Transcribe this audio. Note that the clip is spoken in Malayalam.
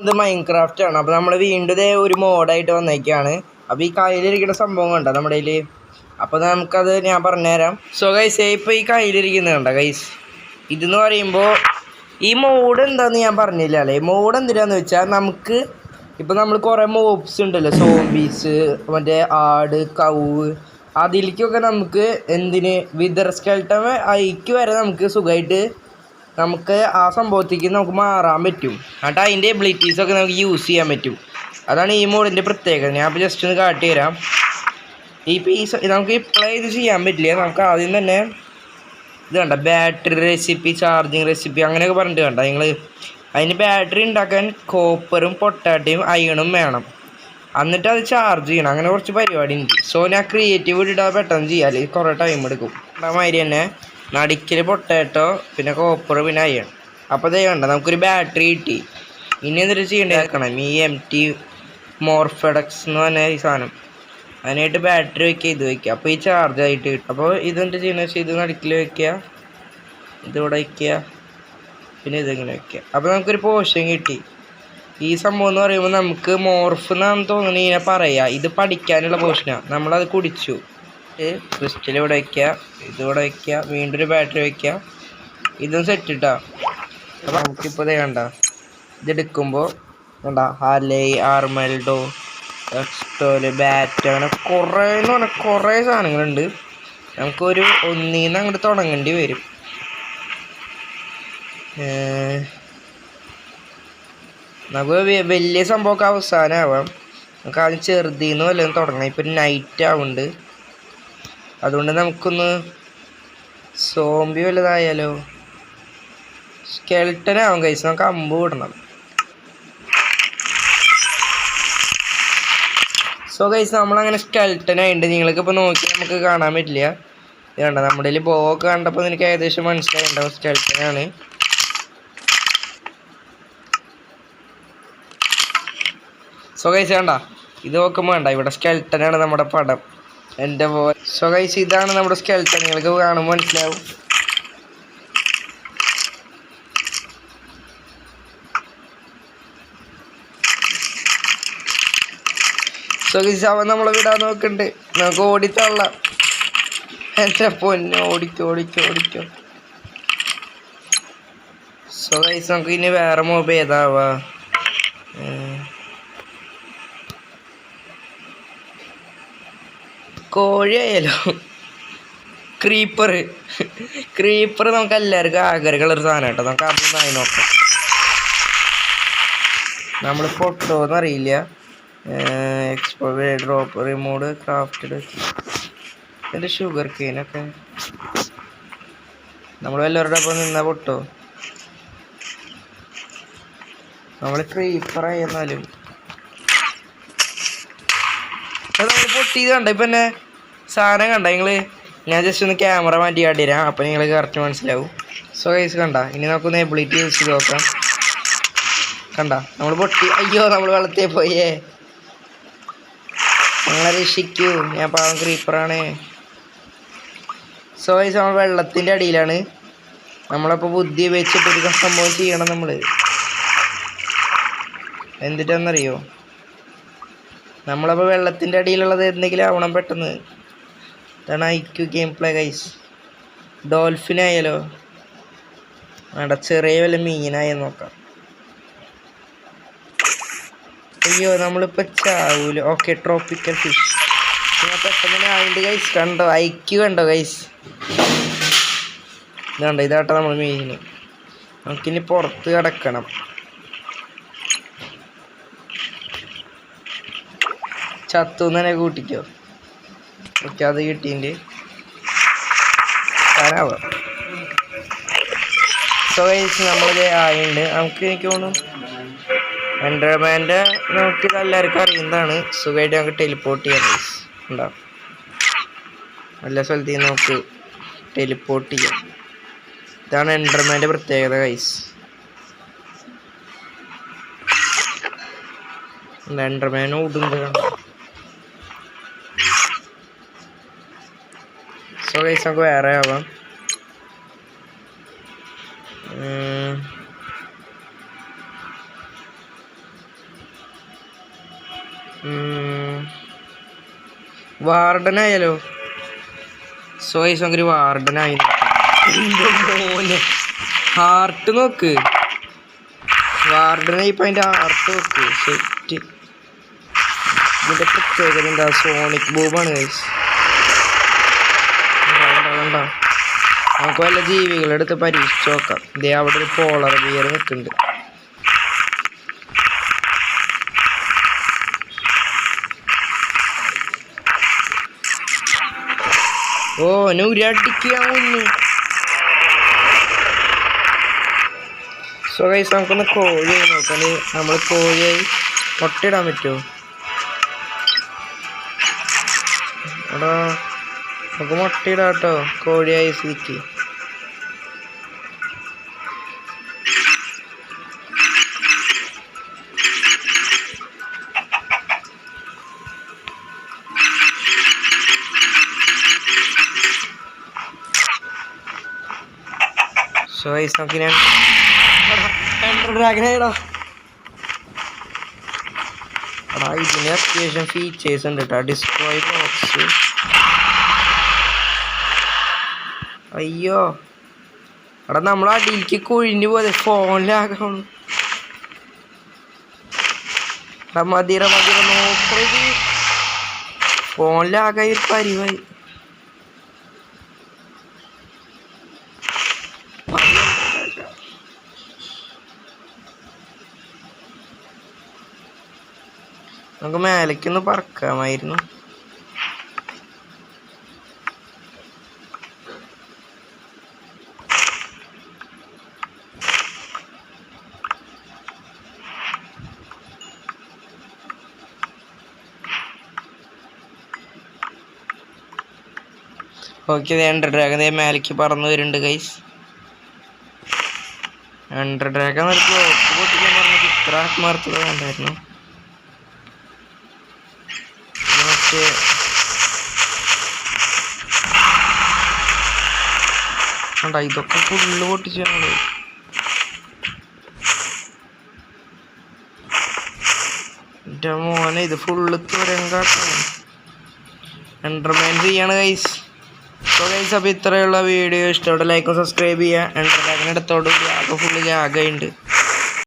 ഇത് മൈൻക്രാഫ്റ്റ് ആണ്. അപ്പോൾ നമ്മൾ വീണ്ടും ഇതേ ഒരു മോഡായിട്ട് വന്നേക്കാണ്. അപ്പോൾ ഈ കയ്യിലിരിക്കുന്ന സംഭവം കണ്ടോ നമ്മുടെ കയ്യിൽ. അപ്പോൾ നമുക്കത് ഞാൻ പറഞ്ഞുതരാം. സോ ഗൈസ്, ഇപ്പോൾ ഈ കയ്യിലിരിക്കുന്നത് കണ്ടോ ഗൈസ്, ഇതെന്ന് പറയുമ്പോൾ ഈ മോഡ് എന്താണെന്ന് ഞാൻ പറഞ്ഞില്ല അല്ലേ. മോഡ് എന്തിനാന്ന് വെച്ചാൽ നമുക്ക് ഇപ്പോൾ നമ്മൾ കുറേ മോബ്സ് ഉണ്ടല്ലോ, സോംബീസ്, മറ്റേ ആട്, കൗവ്, അതിലേക്കൊക്കെ നമുക്ക് എന്തിന് വിതർ സ്കെൽട്ടൺ അയക്ക് വരെ നമുക്ക് സുഖമായിട്ട് നമുക്ക് ആ സംഭവത്തേക്ക് നമുക്ക് മാറാൻ പറ്റും. എന്നിട്ട് അതിൻ്റെ എബിലിറ്റീസൊക്കെ നമുക്ക് യൂസ് ചെയ്യാൻ പറ്റും. അതാണ് ഈ മോഡിൻ്റെ പ്രത്യേകത. ഞാൻ ഇപ്പോൾ ജസ്റ്റ് ഒന്ന് കാട്ടി തരാം. ഈ പീസ് നമുക്ക് ഇപ്പോഴേ ഇത് ചെയ്യാൻ പറ്റില്ല. നമുക്ക് ആദ്യം തന്നെ ഇത് കണ്ട ബാറ്ററി റെസിപ്പി, ചാർജിങ് റെസിപ്പി അങ്ങനെയൊക്കെ പറഞ്ഞിട്ട് കണ്ട നിങ്ങൾ. അതിന് ബാറ്ററി ഉണ്ടാക്കാൻ കോപ്പറും പൊട്ടാറ്റയും അയണും വേണം. എന്നിട്ട് അത് ചാർജ് ചെയ്യണം. അങ്ങനെ കുറച്ച് പരിപാടി ഉണ്ട്. സോ ഞാൻ ക്രിയേറ്റീവ് ഇടാൻ പെട്ടെന്ന് ചെയ്യാൽ കുറേ ടൈം എടുക്കും. മാതിരി തന്നെ നടിക്കൽ പൊട്ടാറ്റോ, പിന്നെ കോപ്പർ, പിന്നെ അയൺ. അപ്പോൾ അതേ കണ്ട നമുക്കൊരു ബാറ്ററി കിട്ടി. ഇനി എന്നിട്ട് ചെയ്യേണ്ടതാക്കണം ഈ MT മോർഫെഡക്സ് എന്ന് പറഞ്ഞ ഈ സാധനം. അതിനായിട്ട് ബാറ്ററി വയ്ക്കുക, ഇത് വയ്ക്കുക. അപ്പോൾ ഈ ചാർജ് ആയിട്ട് കിട്ടും. അപ്പോൾ ഇതെന്ത് ചെയ്യുന്നത് വെച്ചാൽ ഇത് നടുക്കിൽ വയ്ക്കുക, ഇതിവിടെ വയ്ക്കുക, പിന്നെ ഇതിങ്ങനെ വയ്ക്കുക. അപ്പോൾ നമുക്കൊരു പോഷൻ കിട്ടി. ഈ സംഭവം എന്ന് പറയുമ്പോൾ നമുക്ക് മോർഫ് എന്നാണ് തോന്നുന്നത് ഇങ്ങനെ പറയുക. ഇത് പഠിക്കാനുള്ള പോഷനാണ്. നമ്മളത് കുടിച്ചു. ക്രിസ്റ്റൽ ഇവിടെ വയ്ക്കുക, ഇതിവിടെ വയ്ക്കുക, വീണ്ടും ഒരു ബാറ്ററി വയ്ക്കുക, ഇതും സെറ്റ് ഇട്ടാ. അപ്പോൾ നമുക്കിപ്പോൾ ഇതേ കണ്ട ഇതെടുക്കുമ്പോൾ കണ്ട ഹാലൈ, ആർമൽഡോ, എക്സ്റ്റോല്, ബാറ്റ്, അങ്ങനെ കുറേ എന്ന് പറഞ്ഞാൽ കുറേ സാധനങ്ങളുണ്ട്. നമുക്കൊരു ഒന്നീന്ന് അങ്ങോട്ട് തുടങ്ങേണ്ടി വരും. നമുക്ക് വലിയ സംഭവമൊക്കെ അവസാനമാവാം. നമുക്ക് ആദ്യം ചെറുതിന്ന് വല്ലതും തുടങ്ങാം. ഇപ്പം നൈറ്റ് ആവുന്നുണ്ട്, അതുകൊണ്ട് നമുക്കൊന്ന് സോംബി വല്ലതായാലോ. സ്കെൽട്ടൻ ആവും കഴിച്ച് നമുക്ക് അമ്പ് വിടണം. സോ ഗൈസ്, നമ്മളങ്ങനെ സ്കെൽട്ടനായിട്ടുണ്ട്. നിങ്ങൾക്കിപ്പോൾ നോക്കി നമുക്ക് കാണാൻ പറ്റില്ല. ഇത് കണ്ട നമ്മുടെ കയ്യിൽ ബോക്കെ കണ്ടപ്പോൾ നിനക്ക് ഏകദേശം മനസ്സിലായിട്ടുണ്ടാവും സ്കെൽട്ടനാണ്. സോ ഗൈസ് കണ്ട, ഇത് നോക്കുമ്പോൾ വേണ്ട ഇവിടെ സ്കെൽട്ടനാണ് നമ്മുടെ പടം. എൻ്റെ സോ ഗൈസ്, ഇതാണ് നമ്മുടെ സ്കെൽട്ടൻ. നിങ്ങൾക്ക് കാണുമ്പോൾ മനസ്സിലാവും. സോ ഗൈസ്, അവൻ നമ്മളെ വിടാൻ നോക്കുന്നുണ്ട്. നമുക്ക് ഓടിത്തള്ളാം. എൻ്റെ പൊന്നെ, ഓടിക്കോ ഓടിക്കോ ഓടിക്കോ. സോ ഗൈസ്, നമുക്ക് ഇനി വേറെ മൊബൈൽ ഏതാവാ. കോഴിയായാലോ. ക്രീപ്പർ നമുക്ക് എല്ലാവർക്കും ആഗ്രഹമുള്ളൊരു സാധനം കേട്ടോ. നമുക്ക് അതൊന്നും ആയി നോക്കാം. നമ്മൾ പൊട്ടോന്നറിയില്ല. എക്സ്പോ ഡ്രോപ്പ് റിമോഡ് ക്രാഫ്റ്റഡ്. എൻ്റെ ഷുഗർ കെയിനൊക്കെ നമ്മൾ എല്ലാവരുടെ ഒപ്പം നിന്നാൽ പൊട്ടോ. നമ്മൾ ക്രീപ്പറായി എന്നാലും നമ്മൾ പൊട്ടിയത് കണ്ട. ഇപ്പം എന്നെ സാധനം കണ്ട നിങ്ങൾ. ഞാൻ ജസ്റ്റ് ഒന്ന് ക്യാമറ മാറ്റി കാട്ടിത്തരാം. അപ്പം നിങ്ങൾ കറക്റ്റ് മനസ്സിലാവും. സോ ഗൈസ് കണ്ട, ഇനി നമുക്കൊന്ന് എബിലിറ്റി യൂസ് ചെയ്ത് നോക്കാം. കണ്ട നമ്മൾ പൊട്ടി. അയ്യോ, നമ്മൾ വെള്ളത്തിൽ പോയേ. നിങ്ങളെ രക്ഷിക്കൂ, ഞാൻ പാവം ക്രീപ്പറാണ്. സോ ഗൈസ്, നമ്മൾ വെള്ളത്തിൻ്റെ അടിയിലാണ്. നമ്മളപ്പോൾ ബുദ്ധി വെച്ചിട്ട് ഒരു സംഭവം ചെയ്യണം. നമ്മൾ എന്തിട്ടാണെന്നറിയോ, നമ്മളപ്പോൾ വെള്ളത്തിൻ്റെ അടിയിലുള്ളത് എന്തെങ്കിലും ആവണം പെട്ടെന്ന്. ഇതാണ് IQ ഗെയിം പ്ലേ ഗൈസ്. ഡോൾഫിനായാലോ, വേണ്ട ചെറിയ വല്ല മീനായെന്ന് നോക്കാം. അയ്യോ, നമ്മളിപ്പോൾ ചാവൂല. Okay, tropical fish. ഞാൻ പെട്ടെന്ന് ആയിട്ട് ഗൈസ് കണ്ടോ, IQ കണ്ടോ ഗൈസ്. ഇതാണ്ടോ, ഇതാട്ടോ നമ്മൾ മീന്. നമുക്കിനി പുറത്ത് കിടക്കണം. ചത്തുന്ന് തന്നെ കൂട്ടിക്കോ. ഓക്കെ, അത് കിട്ടിയിട്ട് കാണാവാം. സോ ഗൈസ്, നമ്മളിത് ആയുണ്ട്. നമുക്ക് എനിക്ക് തോന്നുന്നു എൻഡർമാൻ്റെ നമുക്കിത് എല്ലാവർക്കും അറിയുന്നതാണ്. സുഖമായിട്ട് നമുക്ക് ടെലിപ്പോർട്ട് ചെയ്യാം ഗൈസ്. ഉണ്ടാവും എല്ലാ സ്ഥലത്തേക്കും നമുക്ക് ടെലിപ്പോർട്ട് ചെയ്യാം. ഇതാണ് എൻഡർമാൻ്റെ പ്രത്യേകത ഗൈസ്. എൻഡർമാൻ ഓടുന്നത് കണ്ടോ. സോ ഗൈസ്, നമുക്ക് വേറെ ആവാം. വാർഡനായാലോ? സോ ഗൈസ് നമുക്കൊരു വാർഡനായി. മോനെ ഹാർട്ട് നോക്ക്, വാർഡനായി. ഇപ്പം അതിൻ്റെ ഹാർട്ട് നോക്ക്. സെറ്റ്. ഇതിൻ്റെ പ്രത്യേകത എന്താ? സോണിക് ബൂബാണ് ഗൈസ്. കണ്ട നമുക്ക് വല്ല ജീവികളെടുത്ത് പരീക്ഷിച്ച് നോക്കാം. ഇതേ അവിടെ ഒരു പോളർ ബിയർ നിൽക്കുന്നുണ്ട്. ഓ നൂരടിക്കുക മുന്നു. സോ ഗൈസ് നമുക്കൊന്ന് കോഴിയായി നോക്കാം. നമ്മൾ കോഴിയായി മുട്ടയിടാൻ പറ്റുമോ? എടാ നമുക്ക് മുട്ടയിടാം കേട്ടോ, കോഴിയായി സ്ഥിതിക്ക്. സോ ഗൈസ് നമുക്ക് ഞാൻ ഡ്രാഗനായിടാ. എടാ ഇതിന് അത്യാവശ്യം ഫീച്ചേഴ്സ് ഉണ്ട് കേട്ടോ. Destroy box. അയ്യോ എടാ നമ്മൾ അടിയിലേക്ക് കൊഴിഞ്ഞു പോലെ ഫോണിലാകണം. എടാ മതിര നോക്കത് ഫോണിലാകെ ഒരു പരിവായി. നമുക്ക് മേലേക്കൊന്ന് പറക്കാമായിരുന്നു. ഓക്കെ എൻഡർ ഡ്രാഗൺ മേലേക്ക് പറന്ന് വരുന്നുണ്ട് ഗൈസ്. എൻഡർ ഡ്രാഗൺ ഒരു ബ്ലോക്ക് പൊട്ടിക്കാൻ പറഞ്ഞത് ഇത്ര ആത്മാർത്ഥത വേണ്ടായിരുന്നു. ഇതൊക്കെ ഫുള്ള് പൊട്ടിച്ചാണ്. എൻ്റെ മോനെ ഇത് ഫുള്ള് തുരങ്കാട്ടാണ്. എൻ്റർമൈൻ ചെയ്യാണ് ഗൈസ്. സോ ഗൈസ് അപ്പോൾ ഇത്രയുള്ള വീഡിയോ ഇഷ്ടപ്പെട്ട ലൈക്കും സബ്സ്ക്രൈബ് ചെയ്യുക. എൻ്റർ ഡ്രാഗൺ എടുത്തോടുകൂടി ആകെ ഫുള്ള് ജാഗയുണ്ട്.